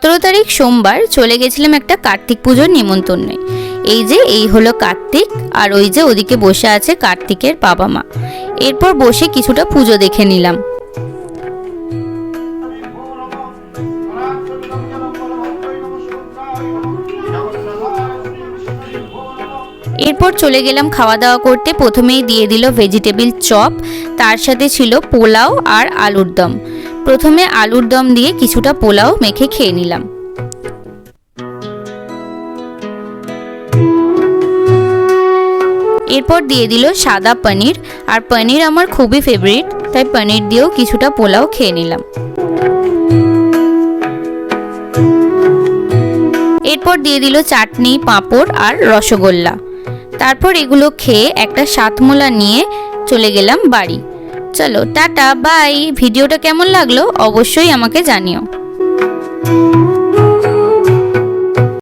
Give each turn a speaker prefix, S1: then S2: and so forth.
S1: 17 তারিখ সোমবার চলে গেছিলাম একটা কার্তিক পুজোর নিমন্ত্রণে। এই হলো কার্তিক, আর ওই যে ওদিকে বসে আছে কার্তিকের বাবা মা। এরপর বসে কিছুটা পুজো দেখে নিলাম। এরপর চলে গেলাম খাওয়া দাওয়া করতে। প্রথমেই দিয়ে দিল ভেজিটেবিল চপ, তার সাথে ছিল পোলাও আর আলুর দম। প্রথমে আলুর দম দিয়ে কিছুটা পোলাও মেখে খেয়ে নিলাম। এরপর দিয়ে দিল সাদা পনির, আর পনির আমার খুবই ফেভারিট, তাই পনির দিয়েও কিছুটা পোলাও খেয়ে নিলাম। এরপর দিয়ে দিল চাটনি, পাঁপড় আর রসগোল্লা। তারপর এগুলো খেয়ে একটা সাতমোলা নিয়ে চলে গেলাম বাড়ি। চলো টাটা বাই। ভিডিওটা কেমন লাগলো অবশ্যই আমাকে জানিও।